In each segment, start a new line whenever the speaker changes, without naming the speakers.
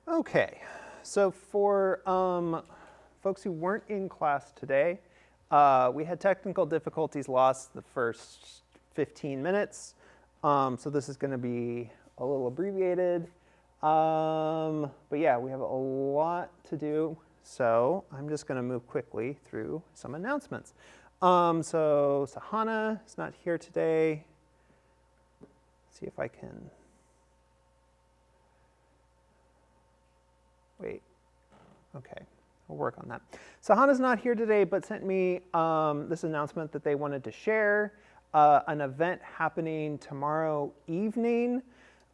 Okay, so for folks who weren't in class today, we had technical difficulties lost the first 15 minutes. So this is going to be a little abbreviated. But yeah, we have a lot to do. So I'm just going to move quickly through some announcements. So Sahana is not here today. Let's see if I can. Wait, okay, we'll work on that. Sahana's not here today, but sent me this announcement that they wanted to share an event happening tomorrow evening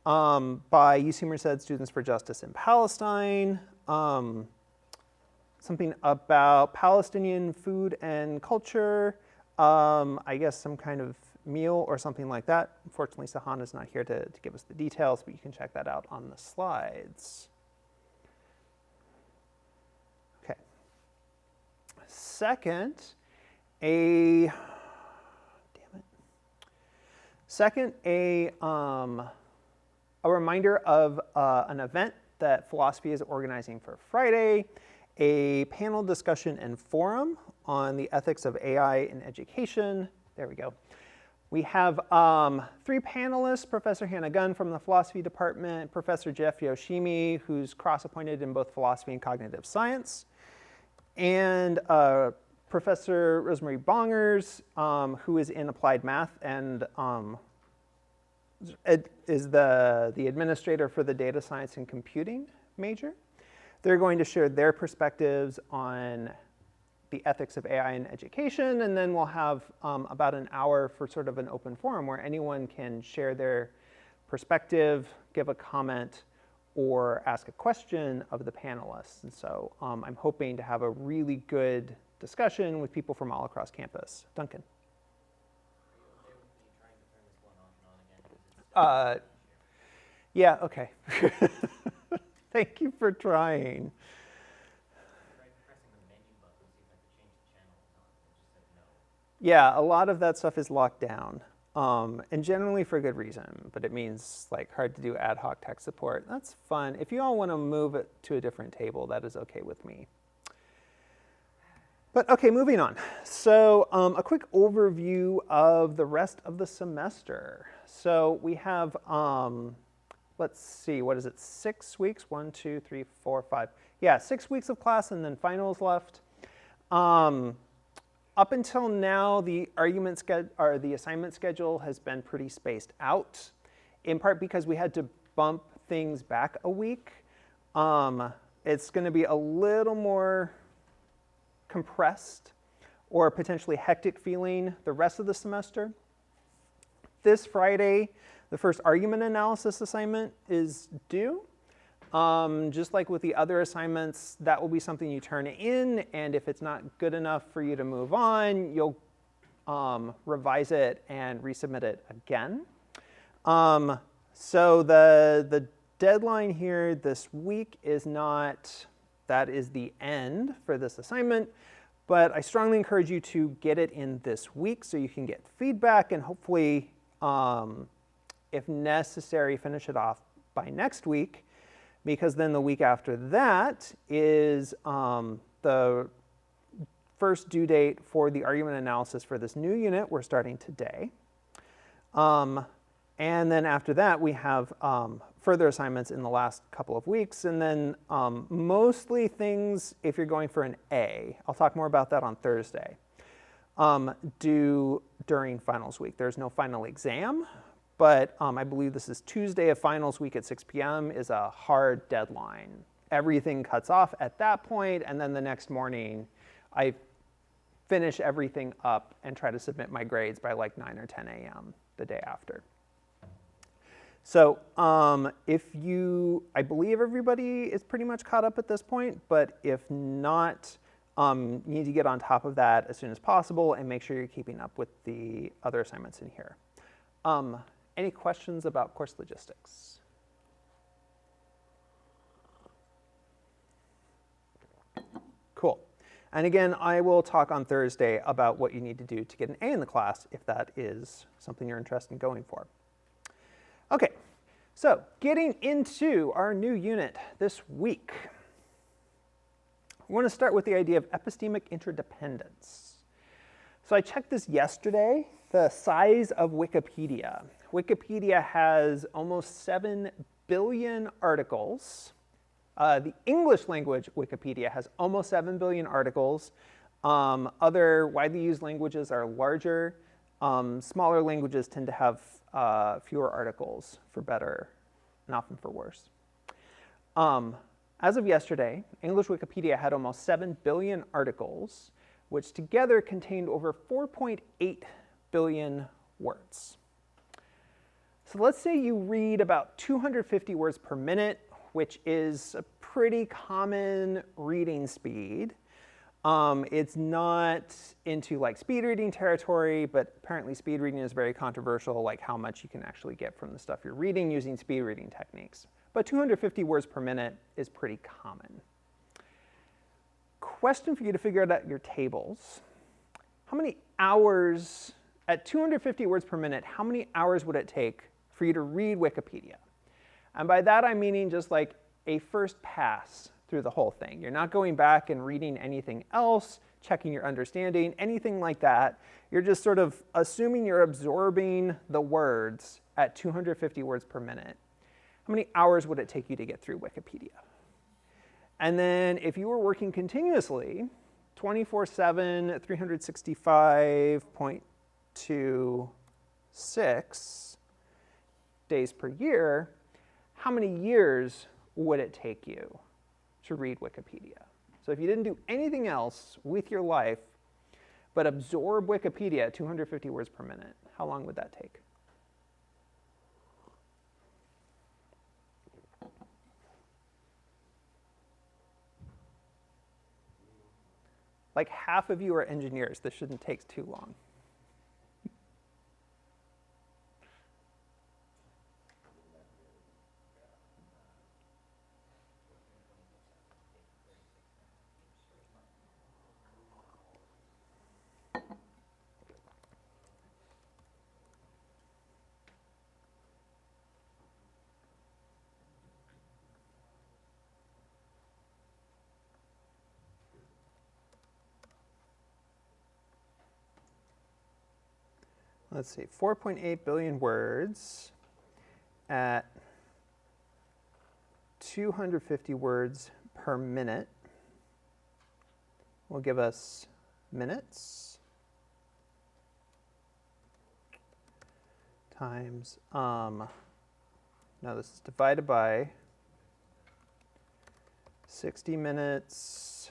by UC Merced Students for Justice in Palestine. Something about Palestinian food and culture. I guess some kind of meal or something like that. Unfortunately, Sahana's not here to give us the details, but you can check that out on the slides. Second, a reminder of an event that Philosophy is organizing for Friday, a panel discussion and forum on the ethics of AI in education. There we go. We have 3 panelists, Professor Hannah Gunn from the Philosophy Department, Professor Jeff Yoshimi, who's cross-appointed in both philosophy and cognitive science, and Professor Rosemary Bongers, who is in applied math and is the administrator for the data science and computing major. They're going to share their perspectives on the ethics of AI in education, and then we'll have about an hour for sort of an open forum where anyone can share their perspective, give a comment, or ask a question of the panelists. And so I'm hoping to have a really good discussion with people from all across campus. Duncan. Yeah, okay. Thank you for trying. Yeah, a lot of that stuff is locked down. And generally for good reason, but it means like hard to do ad hoc tech support. That's fun. If you all want to move it to a different table, that is okay with me. But okay, moving on. So a quick overview of the rest of the semester. So we have, let's see, what is it, 6 weeks? 1, 2, 3, 4, 5. Yeah, 6 weeks of class and then finals left. Up until now, the assignment schedule has been pretty spaced out, in part because we had to bump things back a week. It's going to be a little more compressed or potentially hectic feeling the rest of the semester. This Friday, the first argument analysis assignment is due. Just like with the other assignments, that will be something you turn in, and if it's not good enough for you to move on, you'll revise it and resubmit it again. So the deadline here this week is not, that is the end for this assignment, but I strongly encourage you to get it in this week so you can get feedback and hopefully, if necessary, finish it off by next week. Because then the week after that is the first due date for the argument analysis for this new unit we're starting today. And then after that, we have further assignments in the last couple of weeks. And then mostly things, if you're going for an A, I'll talk more about that on Thursday, due during finals week. There's no final exam. But I believe this is Tuesday of finals week at 6 p.m. is a hard deadline. Everything cuts off at that point, and then the next morning, I finish everything up and try to submit my grades by like 9 or 10 a.m. the day after. So I believe everybody is pretty much caught up at this point, but if not, you need to get on top of that as soon as possible and make sure you're keeping up with the other assignments in here. Any questions about course logistics? Cool. And again, I will talk on Thursday about what you need to do to get an A in the class if that is something you're interested in going for. Okay, So, getting into our new unit this week, we want to start with the idea of epistemic interdependence. So I checked this yesterday, the size of Wikipedia. Wikipedia has almost 7 billion articles. The English language Wikipedia has almost 7 billion articles. Other widely used languages are larger. Smaller languages tend to have fewer articles, for better and often for worse. As of yesterday, English Wikipedia had almost 7 billion articles, which together contained over 4.8 billion words. So let's say you read about 250 words per minute, which is a pretty common reading speed. It's not into like speed reading territory, but apparently speed reading is very controversial, like how much you can actually get from the stuff you're reading using speed reading techniques. But 250 words per minute is pretty common. Question for you to figure out your tables. How many hours, at 250 words per minute, how many hours would it take for you to read Wikipedia? And by that I'm meaning just like a first pass through the whole thing. You're not going back and reading anything else, checking your understanding, anything like that. You're just sort of assuming you're absorbing the words at 250 words per minute. How many hours would it take you to get through Wikipedia? And then if you were working continuously, 24/7, 365.26 days per year, how many years would it take you to read Wikipedia? So if you didn't do anything else with your life but absorb Wikipedia at 250 words per minute, how long would that take? Like half of you are engineers. This shouldn't take too long. Let's see, 4.8 billion words at 250 words per minute will give us minutes times, no, this is divided by 60 minutes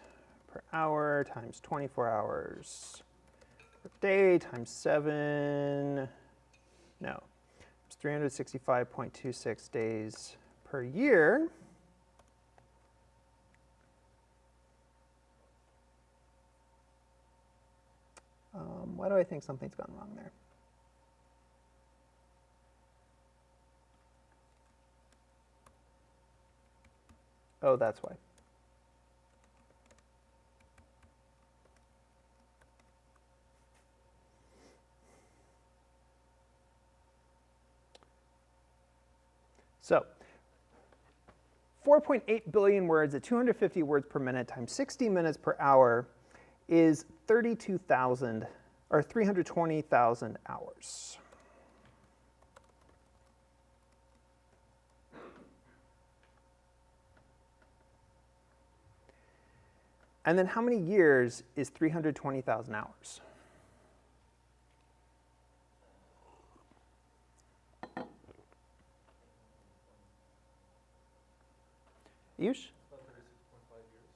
per hour times 24 hours. Per day times 7, no, it's 365.26 days per year. Why do I think something's gone wrong there? Oh, that's why. So 4.8 billion words at 250 words per minute times 60 minutes per hour is 32,000 or 320,000 hours. And then how many years is 320,000 hours? Yush?
About 36.5 years.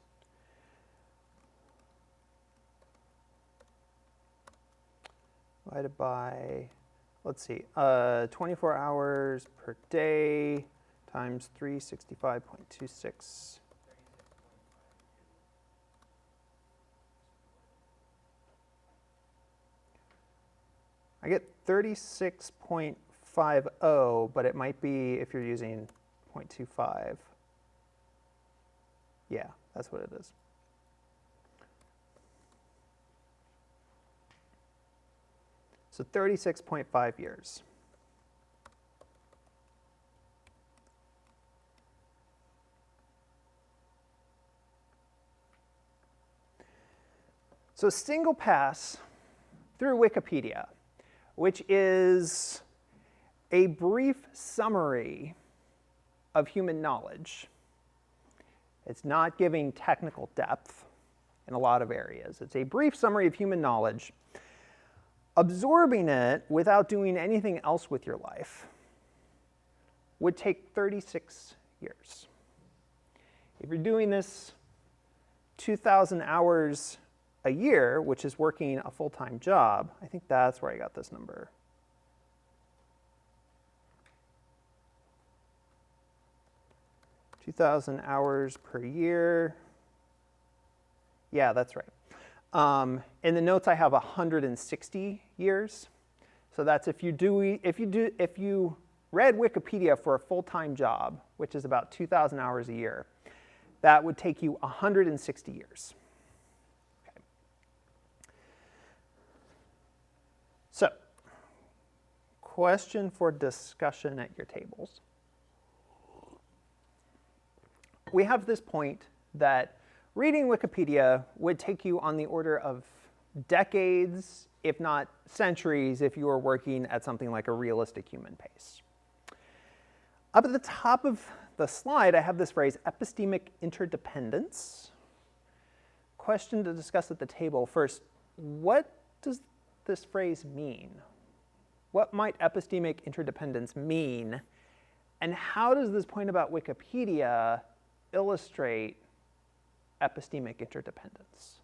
Divided by, let's see, 24 hours per day times 365.26. I get 36.50, but it might be if you're using 0.25. Yeah, that's what it is. So 36.5 years. So single pass through Wikipedia, which is a brief summary of human knowledge. It's not giving technical depth in a lot of areas. It's a brief summary of human knowledge. Absorbing it without doing anything else with your life would take 36 years. If you're doing this 2,000 hours a year, which is working a full-time job, I think that's where I got this number. $2,000 hours per year. Yeah, that's right. In the notes, I have 160 years. So that's if you read Wikipedia for a full-time job, which is about 2,000 hours a year, that would take you 160 years. Okay. So, question for discussion at your tables. We have this point that reading Wikipedia would take you on the order of decades, if not centuries, if you were working at something like a realistic human pace. Up at the top of the slide, I have this phrase, epistemic interdependence. Question to discuss at the table. First, what does this phrase mean? What might epistemic interdependence mean? And how does this point about Wikipedia illustrate epistemic interdependence?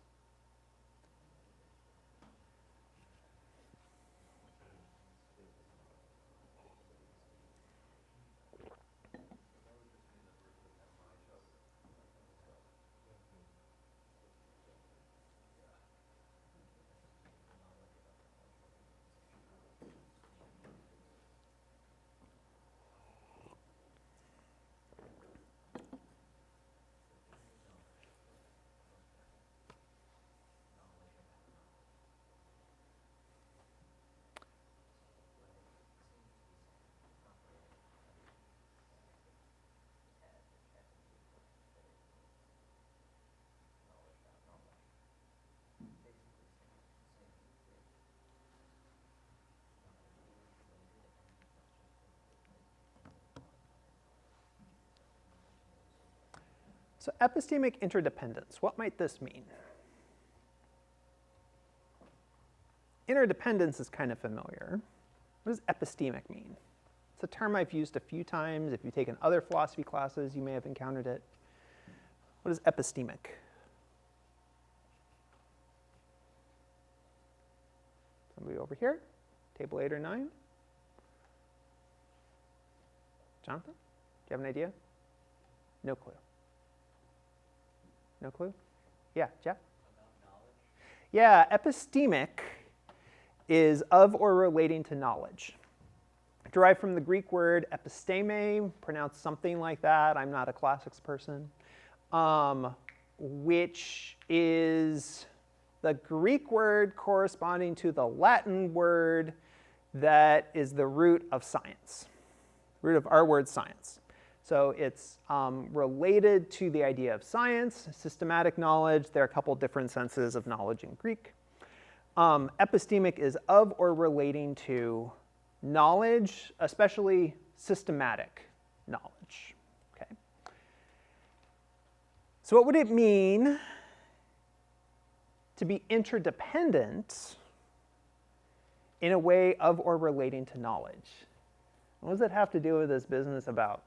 So epistemic interdependence, what might this mean? Interdependence is kind of familiar. What does epistemic mean? It's a term I've used a few times. If you've taken other philosophy classes, you may have encountered it. What is epistemic? Somebody over here, table 8 or 9. Jonathan, do you have an idea? No clue. No clue? Yeah, Jeff? About knowledge? Yeah, epistemic is of or relating to knowledge. Derived from the Greek word episteme, pronounced something like that. I'm not a classics person. Which is the Greek word corresponding to the Latin word that is the root of science, root of our word science. So it's related to the idea of science, systematic knowledge. There are a couple different senses of knowledge in Greek. Epistemic is of or relating to knowledge, especially systematic knowledge. Okay. So what would it mean to be interdependent in a way of or relating to knowledge? What does it have to do with this business about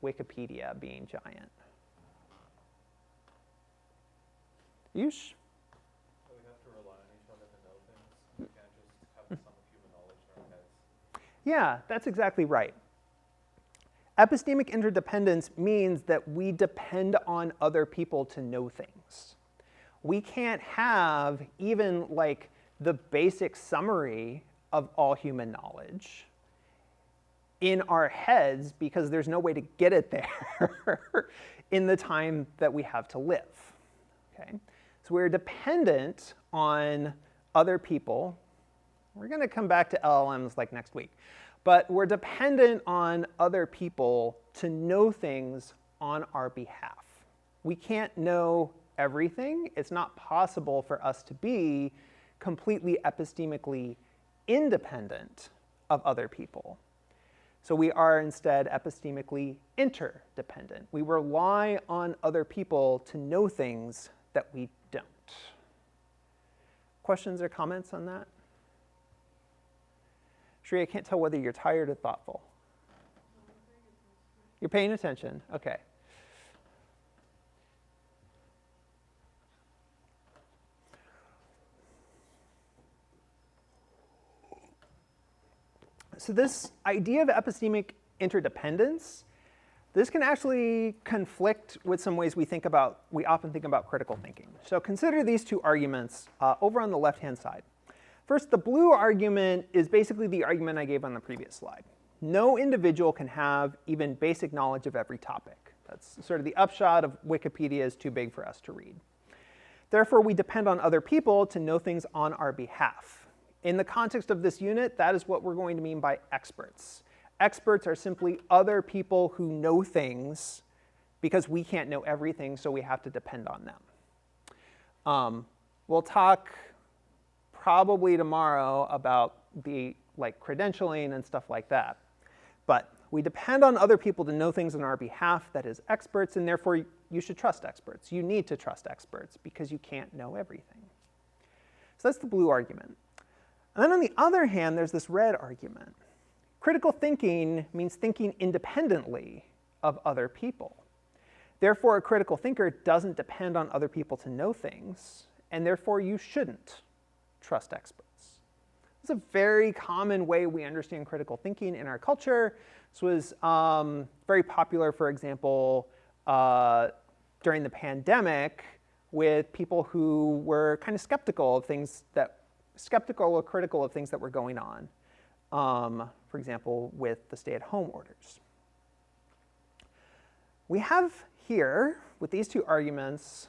Wikipedia being giant? Yush?
So we have to rely on each other to know things. We can't just have some human knowledge in our heads.
Yeah, that's exactly right. Epistemic interdependence means that we depend on other people to know things. We can't have even like the basic summary of all human knowledge in our heads because there's no way to get it there in the time that we have to live. Okay? So we're dependent on other people. We're going to come back to LLMs like next week. But we're dependent on other people to know things on our behalf. We can't know everything. It's not possible for us to be completely epistemically independent of other people. So we are instead epistemically interdependent. We rely on other people to know things that we don't. Questions or comments on that? Shri, I can't tell whether you're tired or thoughtful. You're paying attention. Okay. So this idea of epistemic interdependence, this can actually conflict with some ways we often think about critical thinking. So consider these two arguments over on the left-hand side. First, the blue argument is basically the argument I gave on the previous slide. No individual can have even basic knowledge of every topic. That's sort of the upshot of Wikipedia is too big for us to read. Therefore, we depend on other people to know things on our behalf. In the context of this unit, that is what we're going to mean by experts. Experts are simply other people who know things because we can't know everything, so we have to depend on them. We'll talk probably tomorrow about the credentialing and stuff like that. But we depend on other people to know things on our behalf, that is experts, and therefore you should trust experts. You need to trust experts because you can't know everything. So that's the blue argument. And then on the other hand, there's this red argument. Critical thinking means thinking independently of other people. Therefore, a critical thinker doesn't depend on other people to know things, and therefore you shouldn't trust experts. It's a very common way we understand critical thinking in our culture. This was very popular, for example, during the pandemic with people who were kind of skeptical or critical of things that were going on. For example, with the stay-at-home orders. We have here, with these two arguments,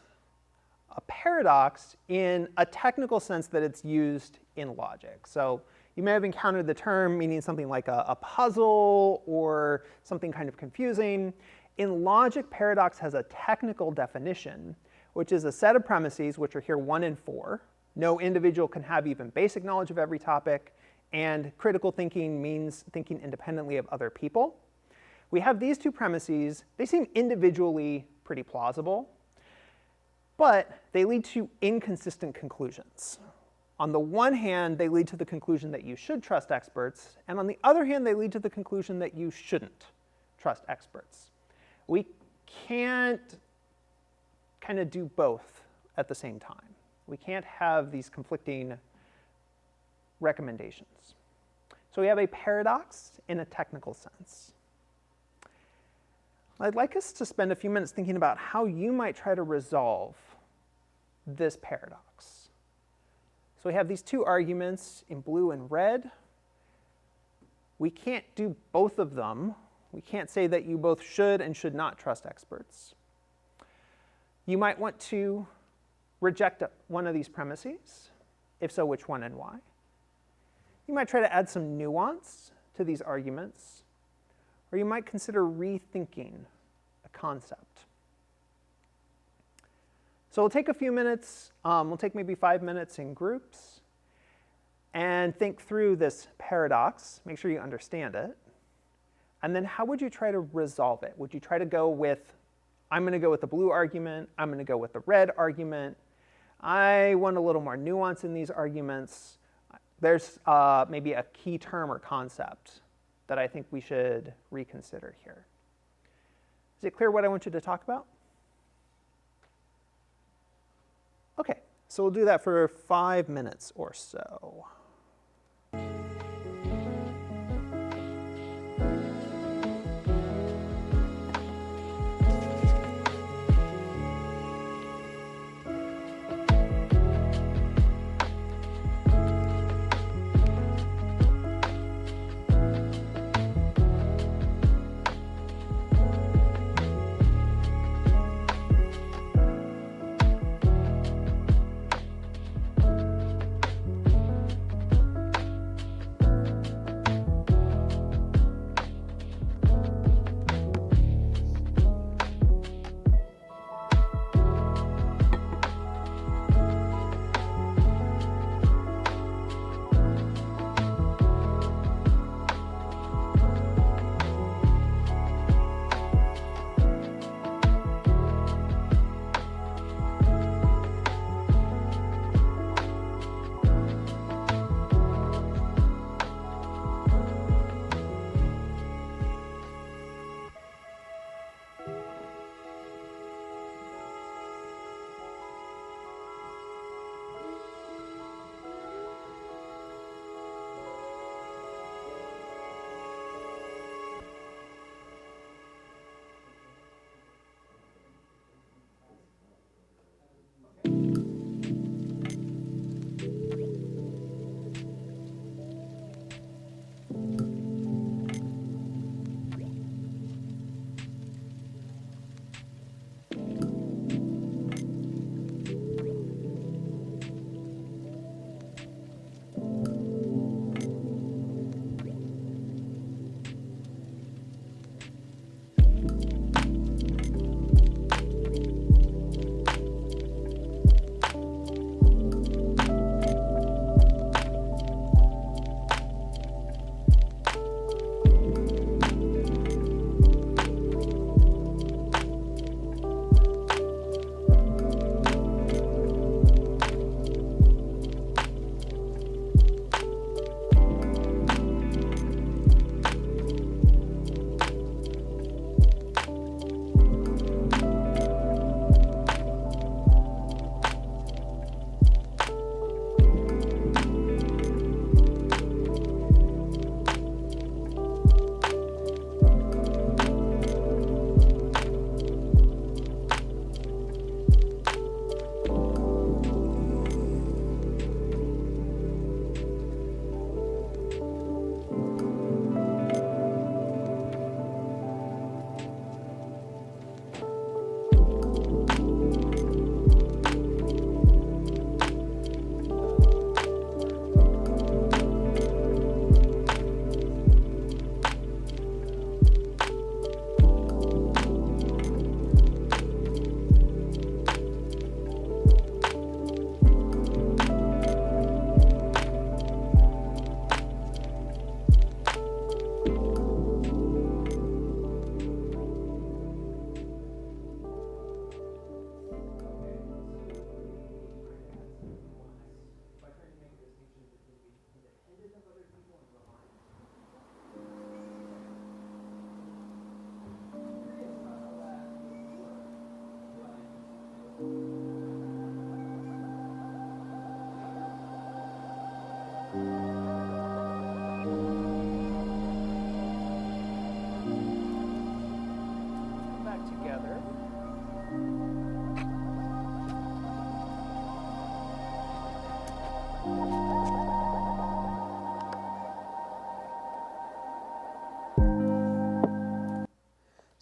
a paradox in a technical sense that it's used in logic. So you may have encountered the term meaning something like a puzzle or something kind of confusing. In logic, paradox has a technical definition, which is a set of premises, which are here 1 and 4. No individual can have even basic knowledge of every topic, and critical thinking means thinking independently of other people. We have these two premises. They seem individually pretty plausible, but they lead to inconsistent conclusions. On the one hand, they lead to the conclusion that you should trust experts, and on the other hand, they lead to the conclusion that you shouldn't trust experts. We can't kind of do both at the same time. We can't have these conflicting recommendations. So we have a paradox in a technical sense. I'd like us to spend a few minutes thinking about how you might try to resolve this paradox. So we have these two arguments in blue and red. We can't do both of them. We can't say that you both should and should not trust experts. You might want to reject one of these premises. If so, which one and why? You might try to add some nuance to these arguments, or you might consider rethinking a concept. So we'll take a few minutes, we'll take maybe 5 minutes in groups, and think through this paradox, make sure you understand it, and then how would you try to resolve it? Would you try to go with, I'm going to go with the blue argument, I'm going to go with the red argument, I want a little more nuance in these arguments. There's maybe a key term or concept that I think we should reconsider here. Is it clear what I want you to talk about? Okay, so we'll do that for 5 minutes or so.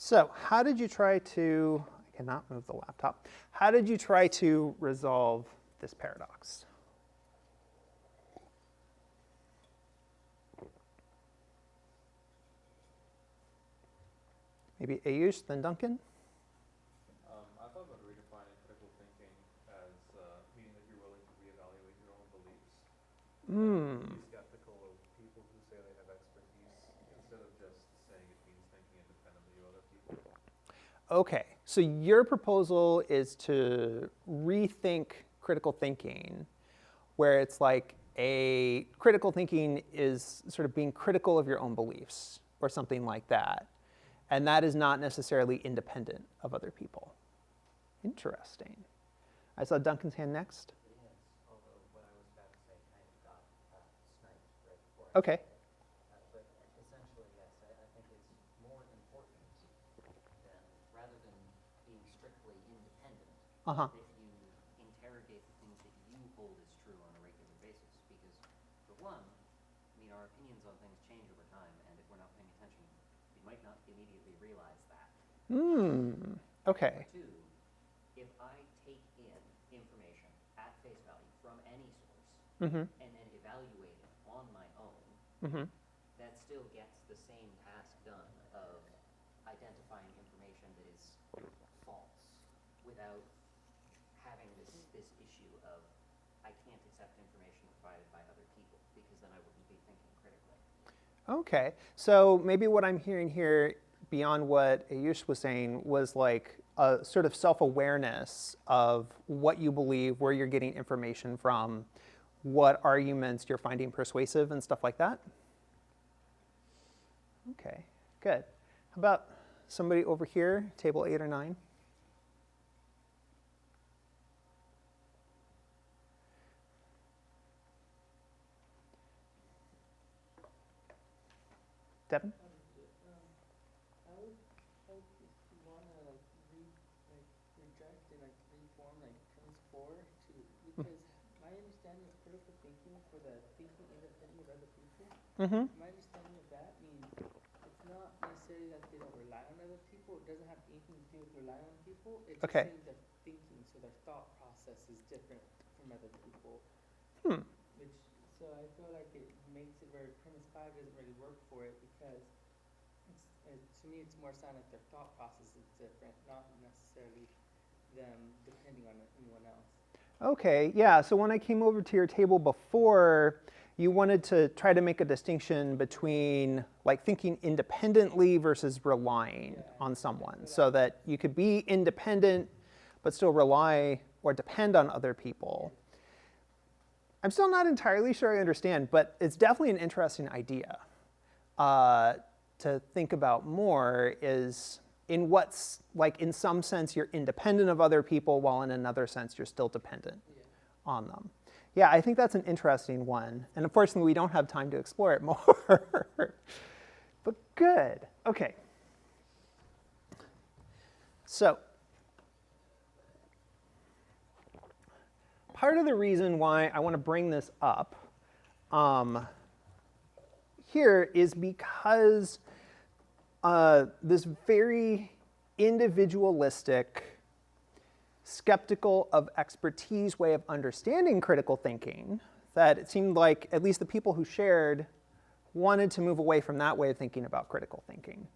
So how did you try to, I cannot move the laptop. How did you try to resolve this paradox? Maybe Ayush, then Duncan?
I thought about redefining critical thinking as meaning that you're willing to reevaluate your own beliefs. Be skeptical of people who say they have expertise instead of just saying it means thinking independently of other people.
Okay, so your proposal is to rethink critical thinking, where it's like critical thinking is sort of being critical of your own beliefs or something like that. And that is not necessarily independent of other people. Interesting. I saw Duncan's hand next.
It is, although what I was about to say kind of got sniped right before.
Okay.
But essentially, yes, I think it's more important than, rather than being strictly independent,
Uh-huh.
if you interrogate the things that you hold as true on a regular basis. Because, for one, I mean, our opinions on things change over time, and if we're not paying attention, we might not immediately realize that.
Okay.
Two, if I take in information at face value from any source and then evaluate it on my own, that still gets the same task done of identifying information that is false without having this issue of I can't accept information provided by other people because then I wouldn't be thinking critically.
Okay. So maybe what I'm hearing here, beyond what Ayush was saying, was like a sort of self-awareness of what you believe, where you're getting information from, what arguments you're finding persuasive and stuff like that. Okay, good. How about somebody over here, table 8 or 9? Devin?
I would hope if you want to reject and reform premise 4 to, because my understanding of critical thinking for the thinking independent of other people, my understanding of that means it's not necessarily that they don't rely on other people. It doesn't have anything to do with relying on people. It's just
Okay.
saying their thinking, so their thought process is different from other people. Which, so I feel like it makes it where premise 5 doesn't really work for it because to me it's more sign that their thought process is different, not necessarily them depending on anyone else.
Okay, yeah, so when I came over to your table before, you wanted to try to make a distinction between like thinking independently versus relying on someone, so that you could be independent but still rely or depend on other people. I'm still not entirely sure I understand, but it's definitely an interesting idea to think about more. Is in what's like in some sense you're independent of other people, while in another sense you're still dependent on them. Yeah, I think that's an interesting one, and unfortunately we don't have time to explore it more. But good. Okay. So part of the reason why I want to bring this up here is because this very individualistic, skeptical of expertise way of understanding critical thinking, that it seemed like at least the people who shared wanted to move away from that way of thinking about critical thinking.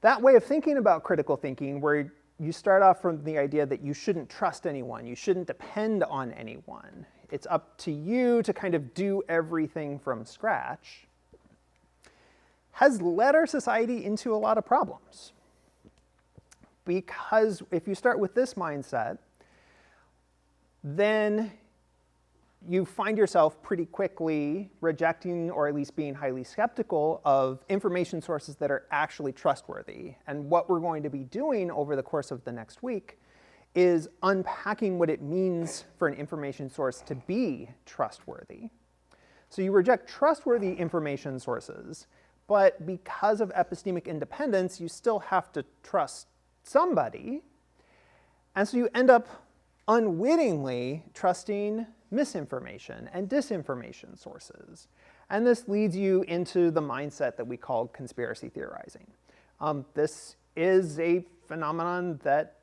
That way of thinking about critical thinking, where you start off from the idea that you shouldn't trust anyone, you shouldn't depend on anyone, it's up to you to kind of do everything from scratch, has led our society into a lot of problems. Because if you start with this mindset, then you find yourself pretty quickly rejecting, or at least being highly skeptical of, information sources that are actually trustworthy. And what we're going to be doing over the course of the next week is unpacking what it means for an information source to be trustworthy. So you reject trustworthy information sources, but because of epistemic independence, you still have to trust somebody. And so you end up unwittingly trusting misinformation and disinformation sources. And this leads you into the mindset that we call conspiracy theorizing. This is a phenomenon that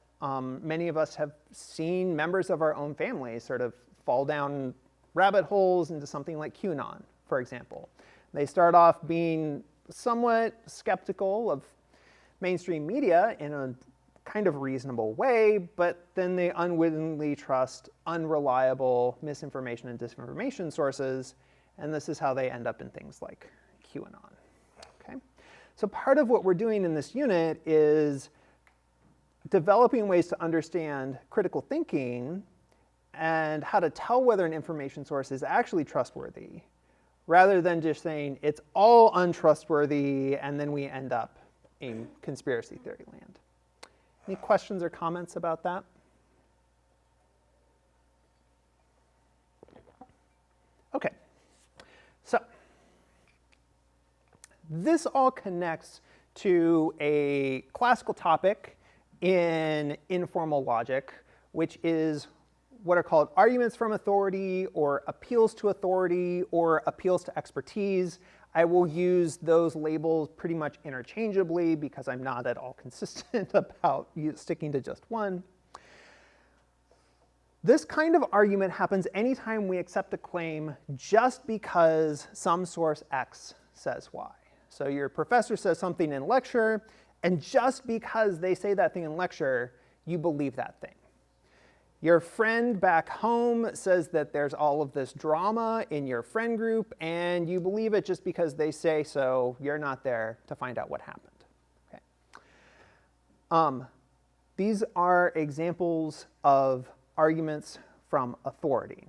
many of us have seen members of our own family sort of fall down rabbit holes into something like QAnon, for example. They start off being somewhat skeptical of mainstream media in a kind of reasonable way, but then they unwittingly trust unreliable misinformation and disinformation sources, and this is how they end up in things like QAnon. Okay? So part of what we're doing in this unit is developing ways to understand critical thinking and how to tell whether an information source is actually trustworthy, rather than just saying it's all untrustworthy and then we end up in conspiracy theory land. Any questions or comments about that? Okay, so this all connects to a classical topic in informal logic, which is what are called arguments from authority, or appeals to authority, or appeals to expertise. I will use those labels pretty much interchangeably because I'm not at all consistent about sticking to just one. This kind of argument happens anytime we accept a claim just because some source X says Y. So your professor says something in lecture, and just because they say that thing in lecture, you believe that thing. Your friend back home says that there's all of this drama in your friend group, and you believe it just because they say so. You're not there to find out what happened. Okay. These are examples of arguments from authority.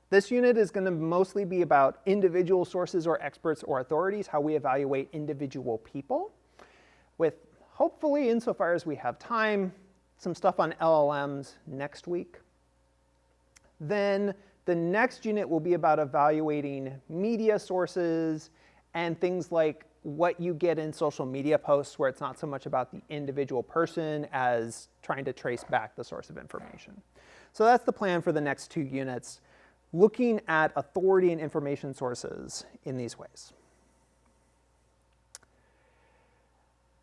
This unit is going to mostly be about individual sources or experts or authorities, how we evaluate individual people, with hopefully, insofar as we have time, some stuff on LLMs next week. Then the next unit will be about evaluating media sources and things like what you get in social media posts, where it's not so much about the individual person as trying to trace back the source of information. So that's the plan for the next 2 units, looking at authority and information sources in these ways.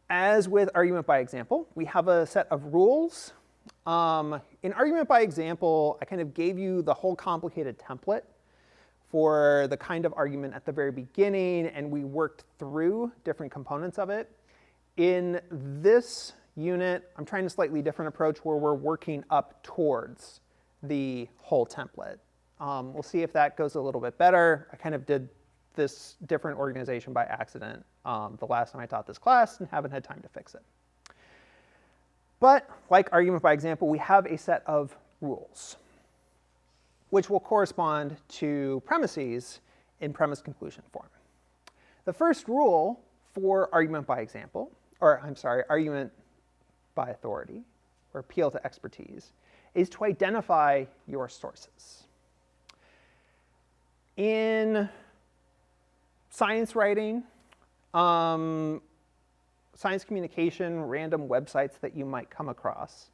As with argument by example, we have a set of rules. In argument by example, I kind of gave you the whole complicated template for the kind of argument at the very beginning, and we worked through different components of it. In this unit, I'm trying a slightly different approach where we're working up towards the whole template. We'll see if that goes a little bit better. I kind of did this different organization by accident the last time I taught this class and haven't had time to fix it. But like argument by example, we have a set of rules, which will correspond to premises in premise conclusion form. The first rule for argument by example, or I'm sorry, argument by authority, or appeal to expertise, is to identify your sources. In science writing, science communication, random websites that you might come across,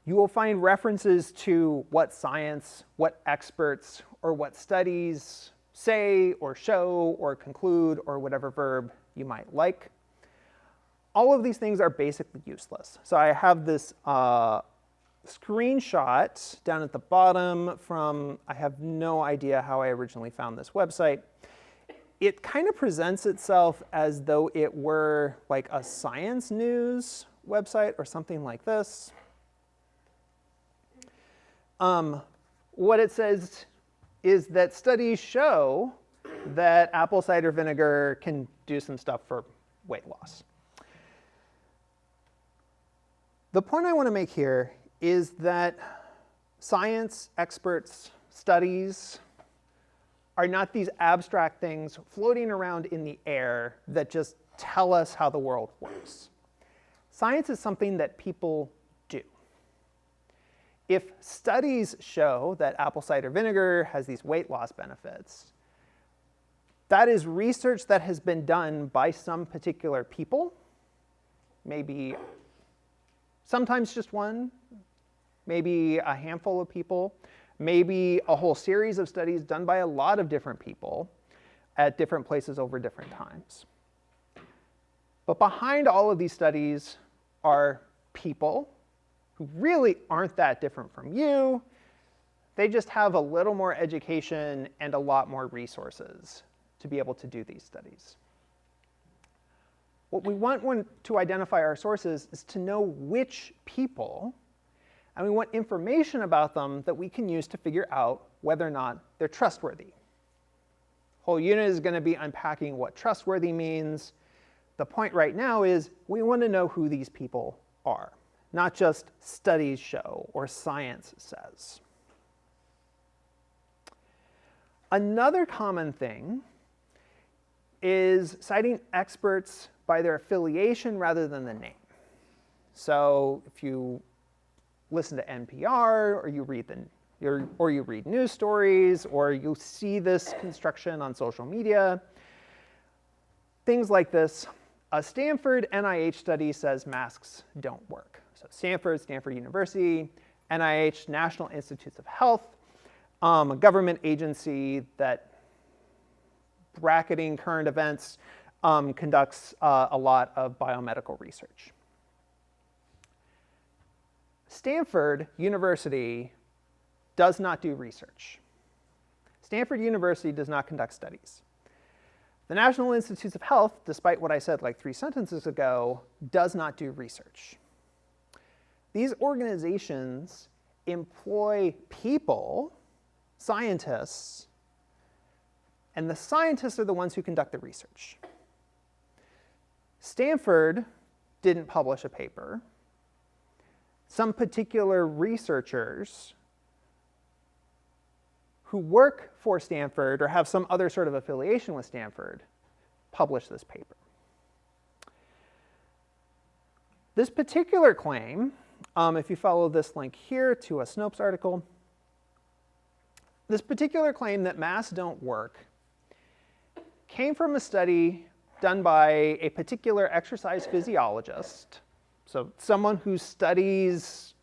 you will find references to what science, what experts, or what studies say or show or conclude or whatever verb you might like. All of these things are basically useless. So I have this screenshot down at the bottom from, I have no idea how I originally found this website. It kind of presents itself as though it were like a science news website or something like this. What it says is that studies show that apple cider vinegar can do some stuff for weight loss. The point I want to make here is that science, experts, studies are not these abstract things floating around in the air that just tell us how the world works. Science is something that people do. If studies show that apple cider vinegar has these weight loss benefits, that is research that has been done by some particular people, maybe sometimes just one, maybe a handful of people, maybe a whole series of studies done by a lot of different people at different places over different times. But behind all of these studies are people who really aren't that different from you. They just have a little more education and a lot more resources to be able to do these studies. What we want when to identify our sources is to know which people, and we want information about them that we can use to figure out whether or not they're trustworthy. Whole unit is going to be unpacking what trustworthy means. The point right now is we want to know who these people are, not just studies show or science says. Another common thing is citing experts by their affiliation rather than the name. So if you listen to NPR, or you read news stories, or you see this construction on social media, things like this, a Stanford NIH study says masks don't work. So Stanford University, NIH, National Institutes of Health, a government agency that, bracketing current events, conducts a lot of biomedical research. Stanford University does not do research. Stanford University does not conduct studies. The National Institutes of Health, despite what I said like 3 sentences ago, does not do research. These organizations employ people, scientists, and the scientists are the ones who conduct the research. Stanford didn't publish a paper. Some particular researchers who work for Stanford or have some other sort of affiliation with Stanford publish this paper. This particular claim, if you follow this link here to a Snopes article, this particular claim that masks don't work came from a study done by a particular exercise physiologist. So someone who studies,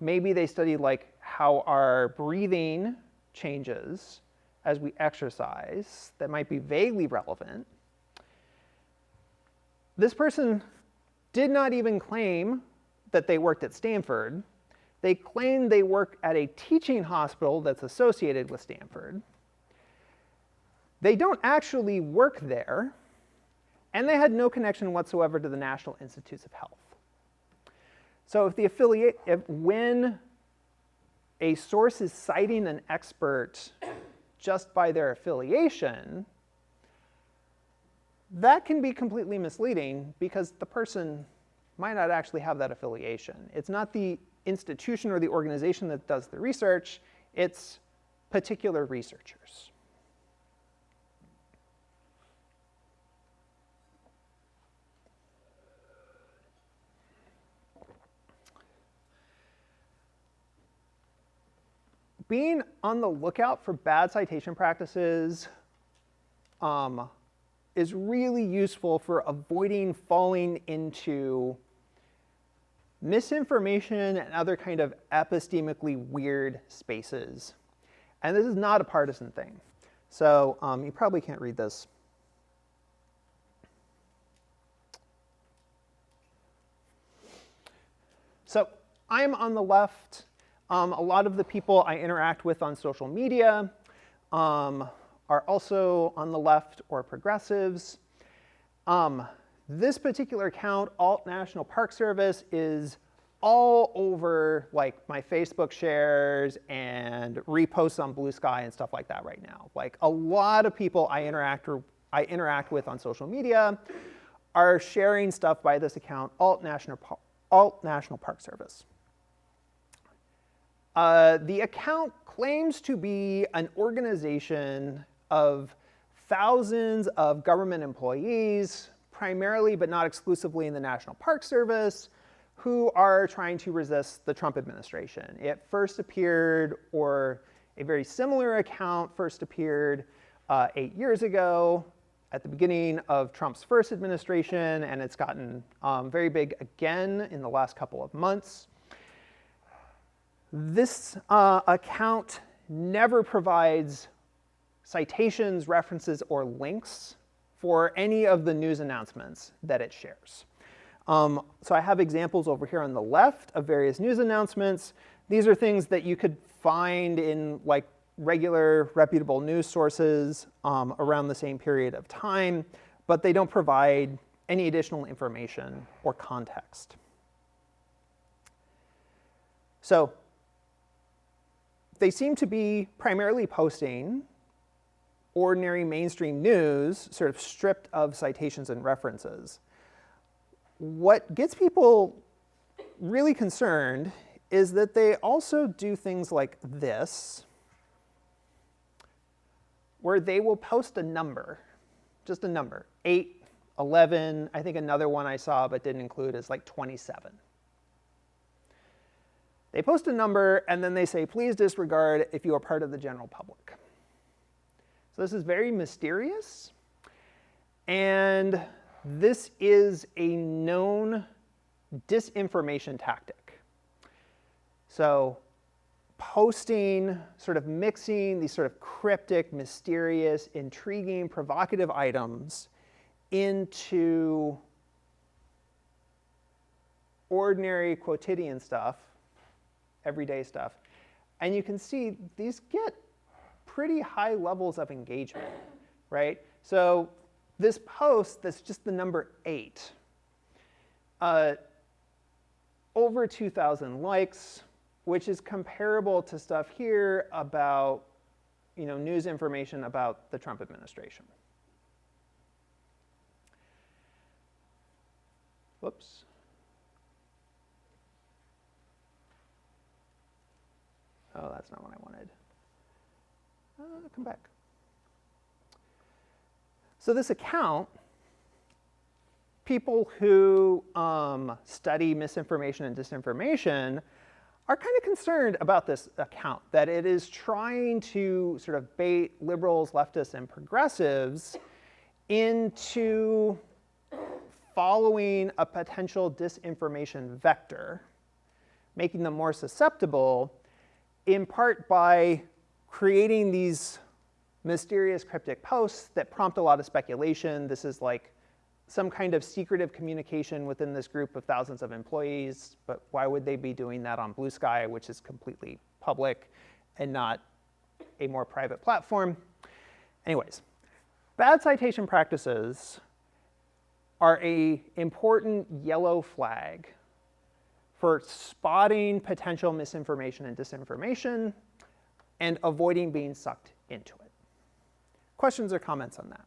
maybe they study like how our breathing changes as we exercise. That might be vaguely relevant. This person did not even claim that they worked at Stanford. They claimed they work at a teaching hospital that's associated with Stanford. They don't actually work there, and they had no connection whatsoever to the National Institutes of Health. So when a source is citing an expert just by their affiliation, that can be completely misleading because the person might not actually have that affiliation. It's not the institution or the organization that does the research, it's particular researchers. Being on the lookout for bad citation practices is really useful for avoiding falling into misinformation and other kind of epistemically weird spaces. And this is not a partisan thing. So you probably can't read this. So I'm on the left. A lot of the people I interact with on social media are also on the left or progressives. This particular account, Alt National Park Service, is all over like my Facebook shares and reposts on Blue Sky and stuff like that right now. Like a lot of people I interact with on social media are sharing stuff by this account, Alt National Park Service. The account claims to be an organization of thousands of government employees, primarily but not exclusively in the National Park Service, who are trying to resist the Trump administration. It first appeared, or a very similar account first appeared 8 years ago at the beginning of Trump's first administration, and it's gotten very big again in the last couple of months. This account never provides citations, references, or links for any of the news announcements that it shares. So I have examples over here on the left of various news announcements. These are things that you could find in like regular reputable news sources around the same period of time, but they don't provide any additional information or context. So they seem to be primarily posting ordinary mainstream news, sort of stripped of citations and references. What gets people really concerned is that they also do things like this, where they will post a number, just a number, 8, 11, I think another one I saw but didn't include is like 27. They post a number and then they say, please disregard if you are part of the general public. So this is very mysterious, and this is a known disinformation tactic. So posting, sort of mixing these sort of cryptic, mysterious, intriguing, provocative items into ordinary quotidian stuff, everyday stuff. And you can see these get pretty high levels of engagement, right? So this post that's just the number 8, over 2,000 likes, which is comparable to stuff here about, news information about the Trump administration. Whoops. Oh, that's not what I wanted. Come back. So this account, people who study misinformation and disinformation are kind of concerned about this account, that it is trying to sort of bait liberals, leftists, and progressives into following a potential disinformation vector, making them more susceptible, in part by creating these mysterious cryptic posts that prompt a lot of speculation. This is like some kind of secretive communication within this group of thousands of employees, but why would they be doing that on Blue Sky, which is completely public and not a more private platform? Anyways, bad citation practices are an important yellow flag for spotting potential misinformation and disinformation and avoiding being sucked into it. Questions or comments on that?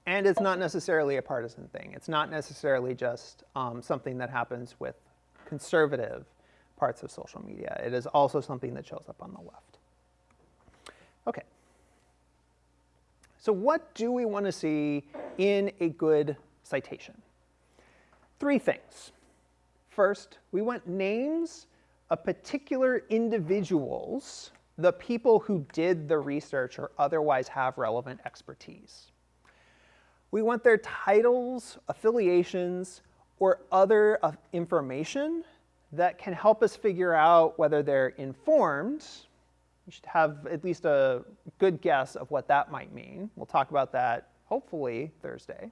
And it's not necessarily a partisan thing. It's not necessarily just something that happens with conservative parts of social media. It is also something that shows up on the left. Okay. So what do we want to see in a good citation? 3 things. First, we want names of particular individuals, the people who did the research or otherwise have relevant expertise. We want their titles, affiliations, or other information that can help us figure out whether they're informed. You should have at least a good guess of what that might mean. We'll talk about that, hopefully, Thursday.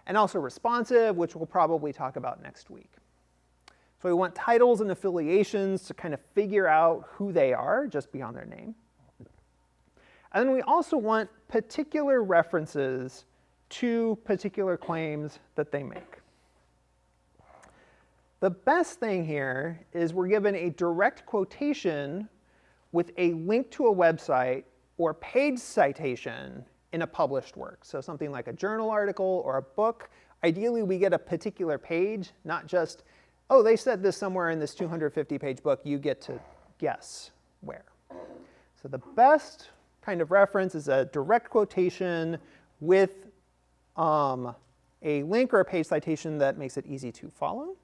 And also responsive, which we'll probably talk about next week. So we want titles and affiliations to kind of figure out who they are, just beyond their name. And then we also want particular references to particular claims that they make. The best thing here is we're given a direct quotation with a link to a website or page citation in a published work. So something like a journal article or a book. Ideally, we get a particular page, not just, oh, they said this somewhere in this 250-page book. You get to guess where. So the best kind of reference is a direct quotation with a link or a page citation that makes it easy to follow.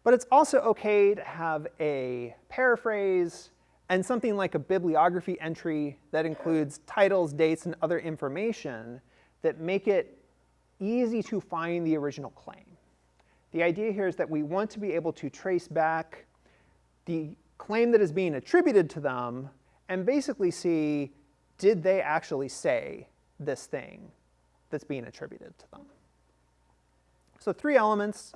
But it's also OK to have a paraphrase and something like a bibliography entry that includes titles, dates, and other information that make it easy to find the original claim. The idea here is that we want to be able to trace back the claim that is being attributed to them and basically see, did they actually say this thing that's being attributed to them? So 3 elements.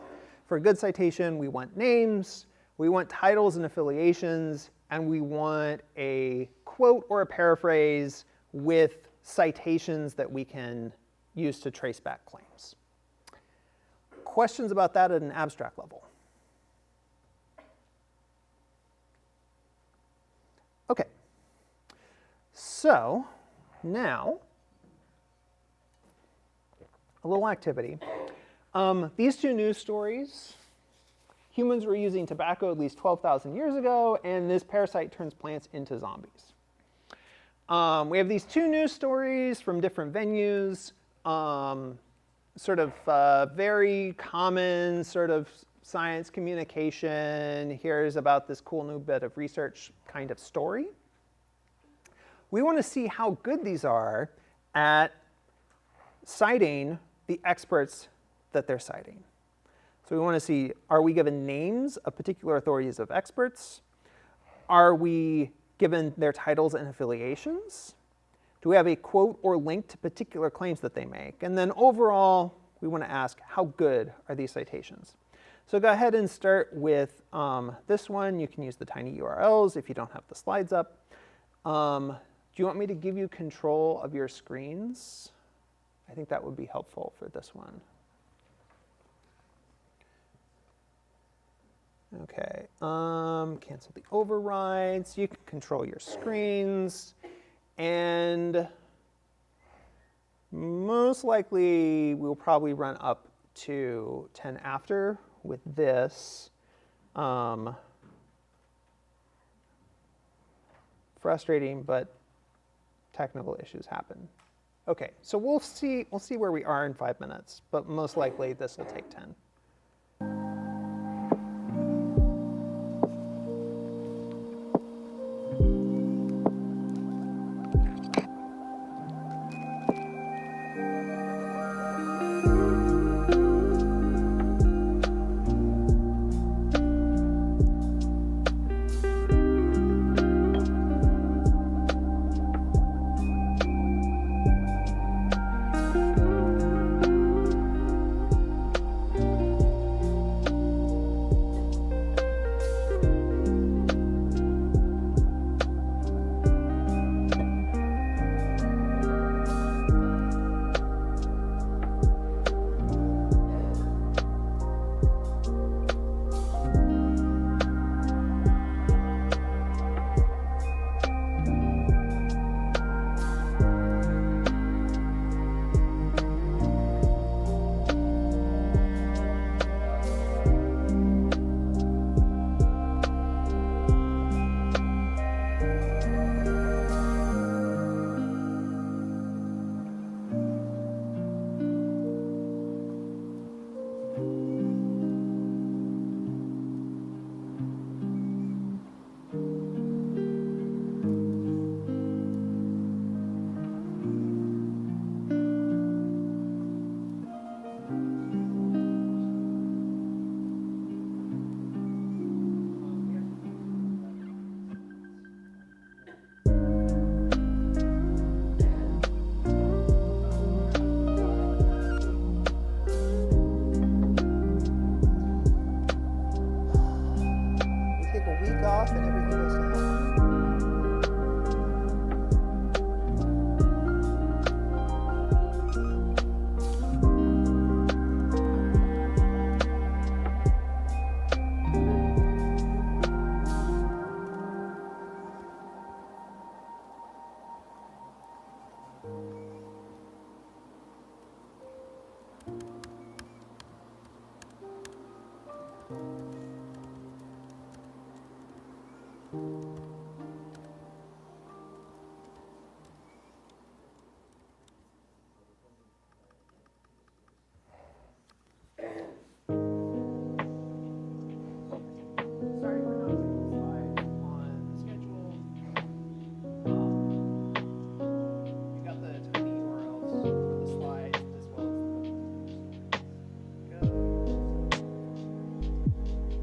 For a good citation, we want names, we want titles and affiliations, and we want a quote or a paraphrase with citations that we can use to trace back claims. Questions about that at an abstract level? Okay, so now a little activity. These 2 news stories, humans were using tobacco at least 12,000 years ago, and this parasite turns plants into zombies. We have these 2 news stories from different venues, sort of very common sort of science communication. Here's about this cool new bit of research kind of story. We want to see how good these are at citing the experts that they're citing. So we want to see, are we given names of particular authorities of experts? Are we given their titles and affiliations? Do we have a quote or link to particular claims that they make? And then overall, we want to ask, how good are these citations? So go ahead and start with this one. You can use the tiny URLs if you don't have the slides up. Do you want me to give you control of your screens? I think that would be helpful for this one. Okay, cancel the overrides. You can control your screens. And most likely, we'll probably run up to 10 after with this. Frustrating, but technical issues happen. Okay, so we'll see where we are in 5 minutes, but most likely this will take 10. Off and everything goes to hell. Sorry for not putting the slides on the schedule. You got the tiny URLs for the slides as well as the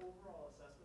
overall assessment